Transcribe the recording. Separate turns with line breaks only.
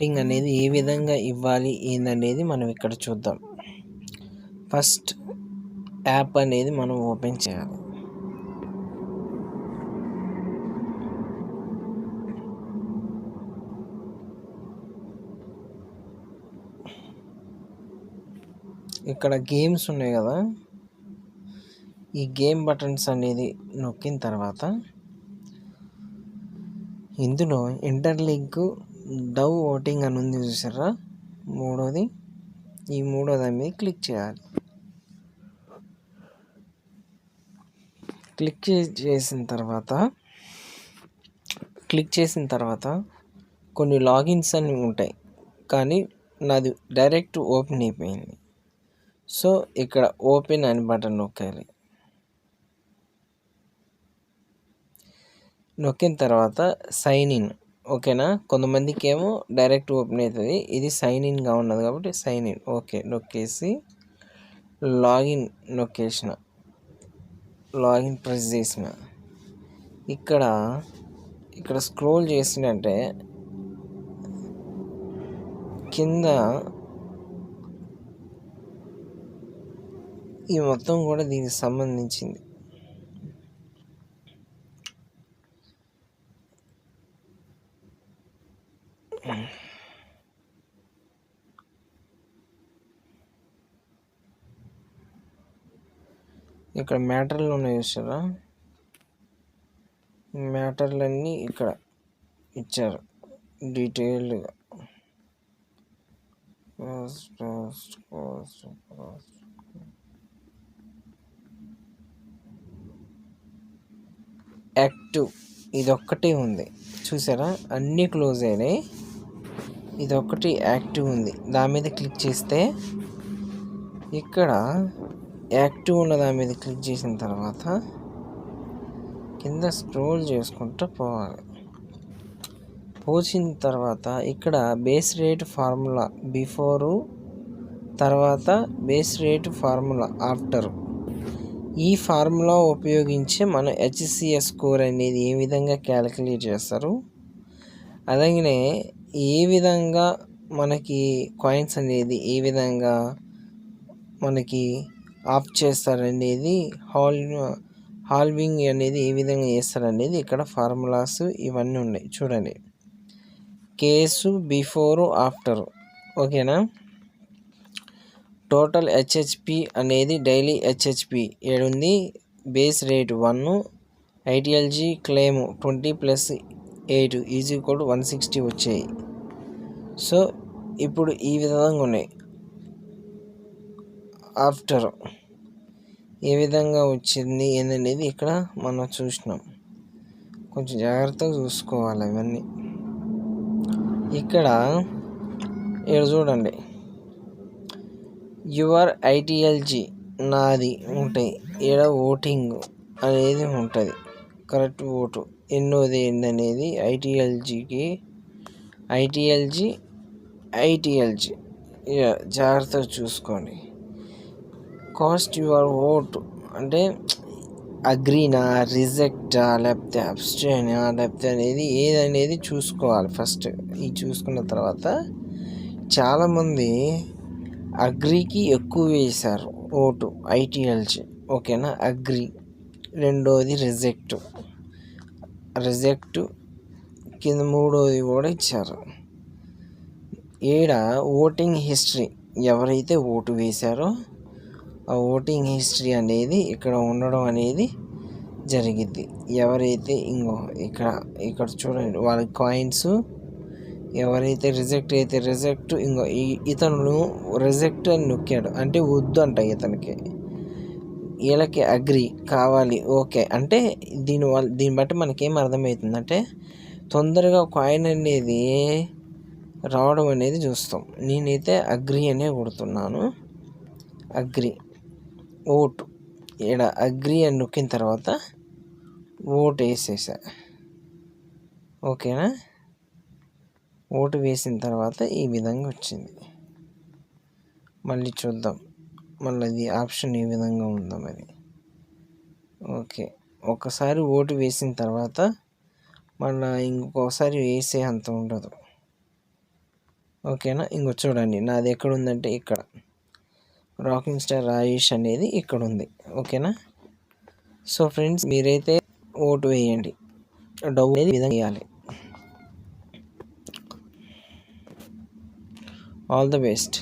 Voting అనేది ఏ విధంగా ఇవ్వాలి ఏందనేది మనం ఇక్కడ చూద్దాం. ఫస్ట్ యాప్ అనేది మనం ఓపెన్ చేయాలి. ఇక్కడ గేమ్స్ ఉన్నాయి కదా, ఈ గేమ్ బటన్స్ అనేది నొక్కిన తర్వాత ఇందులో ఇంటర్ లింక్ డవ్ ఓటింగ్ అని ఉంది చూసారా, మూడోది. ఈ మూడో దాని మీద క్లిక్ చేయాలి. క్లిక్ చేసిన తర్వాత కొన్ని లాగిన్స్ అని ఉంటాయి, కానీ నాది డైరెక్ట్ ఓపెన్ అయిపోయింది. సో ఇక్కడ ఓపెన్ అని బటన్ నొక్కాలి. నొక్కిన తర్వాత సైన్ ఇన్, ఓకేనా. కొంతమందికి ఏమో డైరెక్ట్ ఓపెన్ అవుతుంది, ఇది సైన్ ఇన్గా ఉన్నది కాబట్టి సైన్ ఇన్ ఓకే నొక్కేసి లాగిన్ లాగిన్ ప్రెస్ చేసిన. ఇక్కడ స్క్రోల్ చేసినట్టే కింద ఈ మొత్తం కూడా దీనికి సంబంధించింది. ఇక్కడ మ్యాటర్లు ఉన్నాయి చూసారా, మ్యాటర్లన్నీ ఇక్కడ ఇచ్చారు డీటెయిల్డ్గా. యాక్టివ్ ఇదొక్కటే ఉంది చూసారా, అన్నీ క్లోజ్ అయినాయి, ఇదొక్కటి యాక్టివ్ ఉంది. దాని మీద క్లిక్ చేస్తే ఇక్కడ యాక్టివ్ ఉన్న దాని మీద క్లిక్ చేసిన తర్వాత కింద స్క్రోల్ చేసుకుంటూ పోసిన తర్వాత ఇక్కడ బేస్ రేట్ ఫార్ములా బిఫోరు, తర్వాత బేస్ రేట్ ఫార్ములా ఆఫ్టర్. ఈ ఫార్ములా ఉపయోగించి మన హెచ్సిఎస్ స్కోర్ అనేది ఏ విధంగా క్యాలిక్యులేట్ చేస్తారు, అలాగనే ఏ విధంగా మనకి కాయిన్స్ అనేది ఏ విధంగా మనకి ఆఫ్ చేస్తారనేది, హాల్వింగ్ అనేది ఏ విధంగా చేస్తారనేది ఇక్కడ ఫార్ములాస్ ఇవన్నీ ఉన్నాయి చూడండి. కేసు బిఫోరు ఆఫ్టర్, ఓకేనా. టోటల్ హెచ్హెచ్పి అనేది డైలీ హెచ్హెచ్పి ఏడుంది, బేస్ రేట్ 1, ఐటిఎల్జీ క్లెయిమ్ 20 + 8 = 160 వచ్చాయి. సో ఇప్పుడు ఈ విధంగా ఉన్నాయి. ఆఫ్టర్ ఏ విధంగా వచ్చింది ఏందనేది ఇక్కడ మనం చూసినాం. కొంచెం జాగ్రత్తగా చూసుకోవాలి ఇవన్నీ. ఇక్కడ చూడండి, యువర్ ఐటిఎల్జీ నాది ఉంటాయి, ఇక్కడ ఓటింగ్ అనేది ఉంటుంది, కరెక్ట్ ఓటు ఎన్నోది ఏందనేది ఐటిఎల్జీ జాగ్రత్తగా చూసుకోండి. కాస్ట్ యువర్ ఓటు అంటే అగ్రీనా, రిజెక్టా, లేకపోతే అబ్స్టైనా, లేకపోతే అనేది ఏదనేది చూసుకోవాలి ఫస్ట్. ఇది చూసుకున్న తర్వాత చాలామంది అగ్రీకి ఎక్కువ వేశారు ఓటు ఐటిఎల్జీ, ఓకేనా. అగ్రీ. రెండోది రిజెక్ట్ కింద మూడోది కూడా ఇచ్చారు. ఈడ ఓటింగ్ హిస్టరీ, ఎవరైతే ఓటు వేశారో ఆ ఓటింగ్ హిస్టరీ అనేది ఇక్కడ ఉండడం అనేది జరిగిద్ది. ఎవరైతే ఇక్కడ చూడండి వాళ్ళ కాయిన్స్, ఎవరైతే రిజెక్ట్ అయితే రిజెక్ట్, ఇతను రిజెక్ట్ అని నొక్కాడు అంటే వద్దు అంట ఇతనికి, వీళ్ళకి అగ్రి కావాలి ఓకే అంటే దీన్ని బట్టి మనకేం అర్థమవుతుందంటే తొందరగా కాయిన్ అనేది రావడం అనేది చూస్తాం. నేనైతే అగ్రి అనే కొడుతున్నాను. అగ్రి ఓటు, ఇక్కడ అగ్రి అని నొక్కిన తర్వాత ఓటు వేసేసా, ఓకేనా. ఓటు వేసిన తర్వాత ఈ విధంగా వచ్చింది. మళ్ళీ చూద్దాం, మళ్ళీ అది ఆప్షన్ ఏ విధంగా ఉందో మరి. ఓకే, ఒకసారి ఓటు వేసిన తర్వాత మళ్ళీ ఇంకొకసారి వేసే అంత ఉండదు. ఓకేనా. ఇంకో చూడండి నాది ఎక్కడ ఉందంటే ఇక్కడ రాకింగ్ స్టార్ రాజేష్ అనేది ఇక్కడ ఉంది. ఓకేనా. సో ఫ్రెండ్స్ మీరైతే ఓటు వేయండి. డౌట్ అనేది విధంగా వేయాలి. All the best.